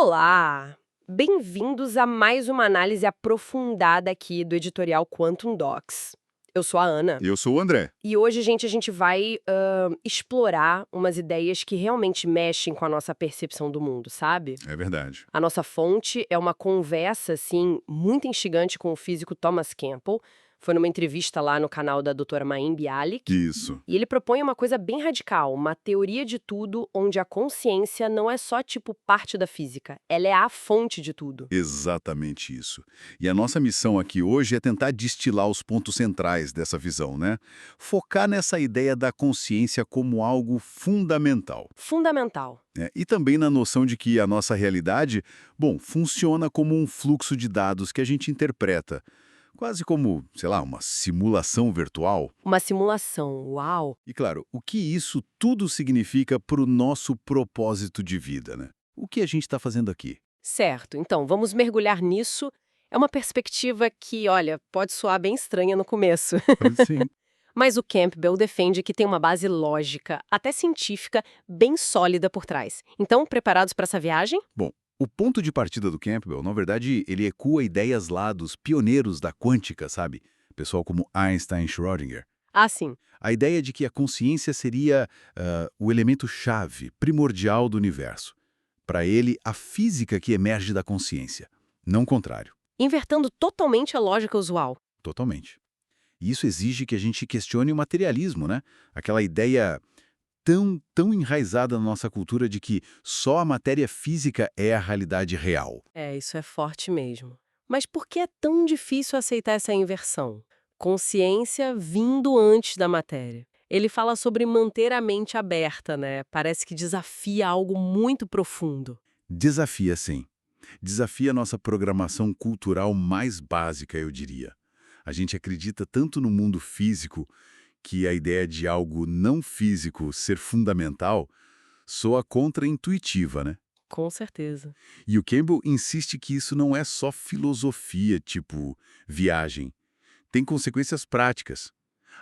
Olá! Bem-vindos a mais uma análise aprofundada aqui do editorial Quantum Docs. Eu sou a Ana Eu sou o André. e hoje, gente, a gente vai explorar umas ideias que realmente mexem com a nossa percepção do mundo, sabe? É verdade. A nossa fonte é uma conversa, assim, muito instigante com o físico Thomas Campbell. Foi numa entrevista lá no canal da doutora Mayim Bialik. Isso. E ele propõe uma coisa bem radical, uma teoria de tudo onde a consciência não é só, tipo, parte da física. Ela é a fonte de tudo. Exatamente isso. E a nossa missão aqui hoje é tentar destilar os pontos centrais dessa visão, né? Focar nessa ideia da consciência como algo fundamental, Fundamental. né? E também na noção de que a nossa realidade, bom, funciona como um fluxo de dados que a gente interpreta. Quase como, sei lá, uma simulação virtual. Uma simulação. Uau! E claro, o que isso tudo significa para o nosso propósito de vida, né? O que a gente está fazendo aqui? Certo, então vamos mergulhar nisso. É uma perspectiva que, olha, pode soar bem estranha no começo. Sim. Mas o Campbell defende que tem uma base lógica, até científica, bem sólida por trás. Então, preparados para essa viagem? Bom, o ponto de partida do Campbell, na verdade, ele ecua ideias lá dos pioneiros da quântica, sabe? Pessoal como Einstein e Schrödinger. Ah, sim. A ideia de que a consciência seria o elemento-chave, primordial do universo. Para ele, a física que emerge da consciência, não o contrário. Invertendo totalmente a lógica usual. Totalmente. E isso exige que a gente questione o materialismo, né? Aquela ideia tão enraizada na nossa cultura de que só a matéria física é a realidade real. É, isso é forte mesmo. Mas por que é tão difícil aceitar essa inversão? Consciência vindo antes da matéria. Ele fala sobre manter a mente aberta, né? Parece que desafia algo muito profundo. Desafia, sim. Desafia a nossa programação cultural mais básica, eu diria. A gente acredita tanto no mundo físico que a ideia de algo não físico ser fundamental soa contraintuitiva, né? Com certeza. E o Campbell insiste que isso não é só filosofia, tipo viagem. Tem consequências práticas.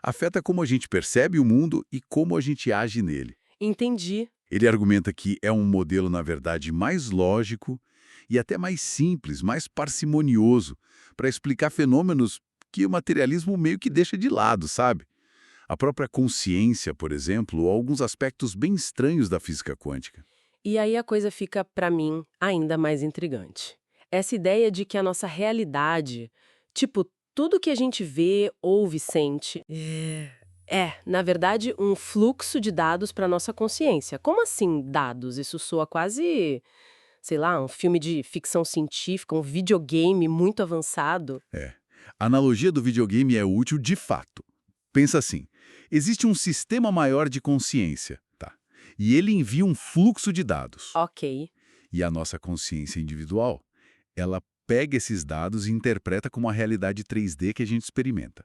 Afeta como a gente percebe o mundo e como a gente age nele. Entendi. Ele argumenta que é um modelo, na verdade, mais lógico e até mais simples, mais parcimonioso, para explicar fenômenos que o materialismo meio que deixa de lado, sabe? A própria consciência, por exemplo, ou alguns aspectos bem estranhos da física quântica. E aí a coisa fica, pra mim, ainda mais intrigante. Essa ideia de que a nossa realidade, tipo, tudo que a gente vê, ouve, sente, na verdade, um fluxo de dados para nossa consciência. Como assim dados? Isso soa quase, sei lá, um filme de ficção científica, um videogame muito avançado. É. A analogia do videogame é útil de fato. Pensa assim, existe um sistema maior de consciência, tá? E ele envia um fluxo de dados. Ok. E a nossa consciência individual, ela pega esses dados e interpreta como a realidade 3D que a gente experimenta.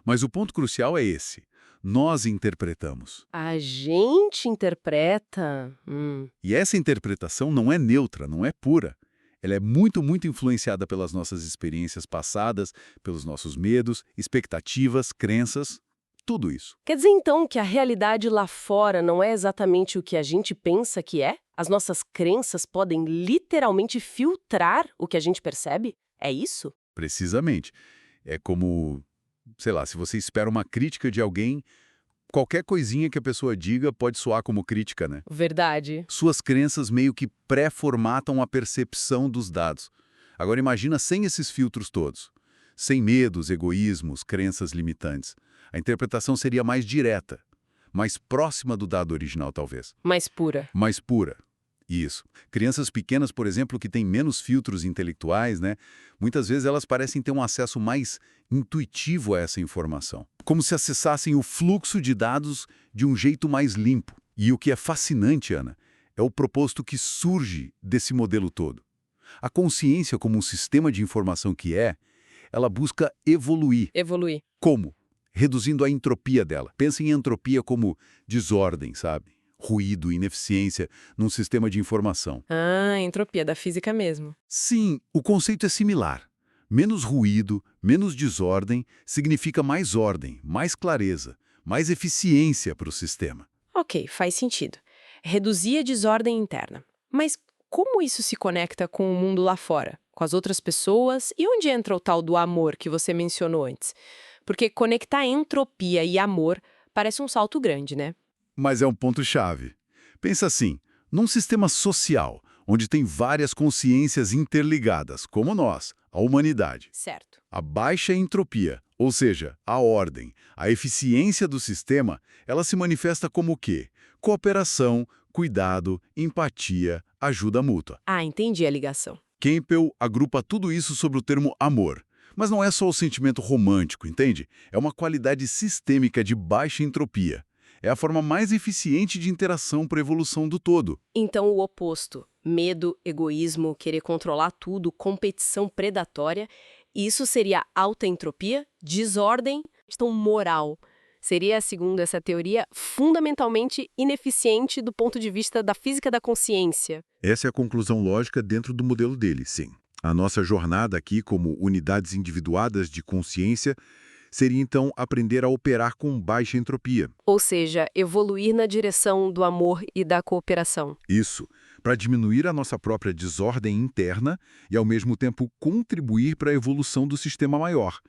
Mas o ponto crucial é esse. Nós interpretamos. A gente interpreta. E essa interpretação não é neutra, não é pura. Ela é muito influenciada pelas nossas experiências passadas, pelos nossos medos, expectativas, crenças, tudo isso. Quer dizer então que a realidade lá fora não é exatamente o que a gente pensa que é? As nossas crenças podem literalmente filtrar o que a gente percebe? É isso? Precisamente. É como, sei lá, se você espera uma crítica de alguém, qualquer coisinha que a pessoa diga pode soar como crítica, né? Verdade. Suas crenças meio que pré-formatam a percepção dos dados. Agora imagina sem esses filtros todos. Sem medos, egoísmos, crenças limitantes. A interpretação seria mais direta, mais próxima do dado original, talvez. Mais pura. Mais pura. Isso. Crianças pequenas, por exemplo, que têm menos filtros intelectuais, né? Muitas vezes elas parecem ter um acesso mais intuitivo a essa informação. Como se acessassem o fluxo de dados de um jeito mais limpo. E o que é fascinante, Ana, é o proposto que surge desse modelo todo. A consciência como um sistema de informação que ela busca evoluir. Evoluir. Como? Reduzindo a entropia dela. Pensa em entropia como desordem, sabe? Ruído, ineficiência num sistema de informação. Ah, entropia da física mesmo. Sim, o conceito é similar. Menos ruído, menos desordem, significa mais ordem, mais clareza, mais eficiência para o sistema. Ok, faz sentido. Reduzir a desordem interna. Mas como isso se conecta com o mundo lá fora, com as outras pessoas? E onde entra o tal do amor que você mencionou antes? Porque conectar entropia e amor parece um salto grande, né? Mas é um ponto-chave. Pensa assim, num sistema social, onde tem várias consciências interligadas, como nós, a humanidade. Certo. A baixa entropia, ou seja, a ordem, a eficiência do sistema, ela se manifesta como o quê? Cooperação, cuidado, empatia, ajuda mútua. Ah, entendi a ligação. Campbell agrupa tudo isso sobre o termo amor. Mas não é só o sentimento romântico, entende? É uma qualidade sistêmica de baixa entropia. É a forma mais eficiente de interação para a evolução do todo. Então, o oposto, medo, egoísmo, querer controlar tudo, competição predatória, isso seria alta entropia, desordem, questão moral. Seria, segundo essa teoria, fundamentalmente ineficiente do ponto de vista da física da consciência. Essa é a conclusão lógica dentro do modelo dele, sim. A nossa jornada aqui, como unidades individuadas de consciência, seria então aprender a operar com baixa entropia. Ou seja, evoluir na direção do amor e da cooperação. Isso, para diminuir a nossa própria desordem interna e, ao mesmo tempo, contribuir para a evolução do sistema maior.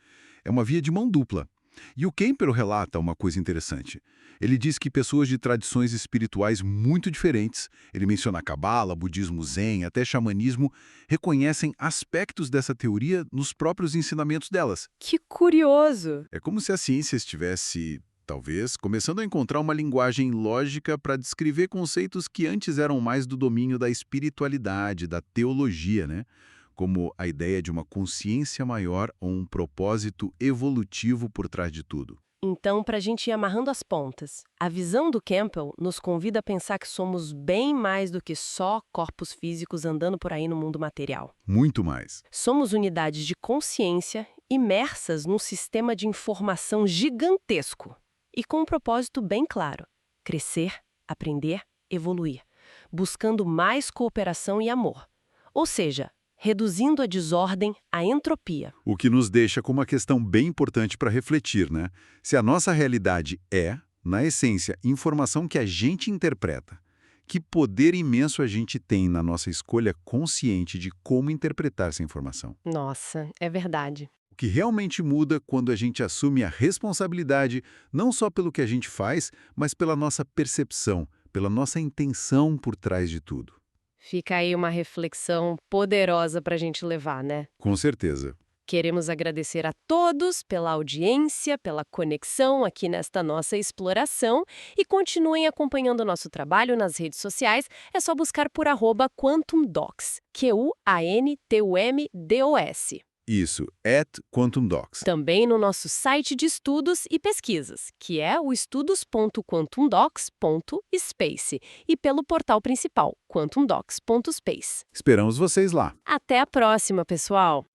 É uma via de mão dupla. E o Campbell relata uma coisa interessante. Ele diz que pessoas de tradições espirituais muito diferentes, ele menciona Cabala, budismo zen, até xamanismo, reconhecem aspectos dessa teoria nos próprios ensinamentos delas. Que curioso! É como se a ciência estivesse, talvez, começando a encontrar uma linguagem lógica para descrever conceitos que antes eram mais do domínio da espiritualidade, da teologia, né? Como a ideia de uma consciência maior ou um propósito evolutivo por trás de tudo. Então, para a gente ir amarrando as pontas, a visão do Campbell nos convida a pensar que somos bem mais do que só corpos físicos andando por aí no mundo material. Muito mais. Somos unidades de consciência imersas num sistema de informação gigantesco e com um propósito bem claro: crescer, aprender, evoluir, buscando mais cooperação e amor. Ou seja, reduzindo a desordem, a entropia. O que nos deixa com uma questão bem importante para refletir, né? Se a nossa realidade é, na essência, informação que a gente interpreta, que poder imenso a gente tem na nossa escolha consciente de como interpretar essa informação. Nossa, é verdade. O que realmente muda quando a gente assume a responsabilidade não só pelo que a gente faz, mas pela nossa percepção, pela nossa intenção por trás de tudo. Fica aí uma reflexão poderosa para a gente levar, né? Com certeza. Queremos agradecer a todos pela audiência, pela conexão aqui nesta nossa exploração e continuem acompanhando o nosso trabalho nas redes sociais. É só buscar por @QuantumDocs, QUANTUMDOS. Isso, @QuantumDocs. Também no nosso site de estudos e pesquisas, que é o estudos.quantumdocs.space, e pelo portal principal, quantumdocs.space. Esperamos vocês lá. Até a próxima, pessoal!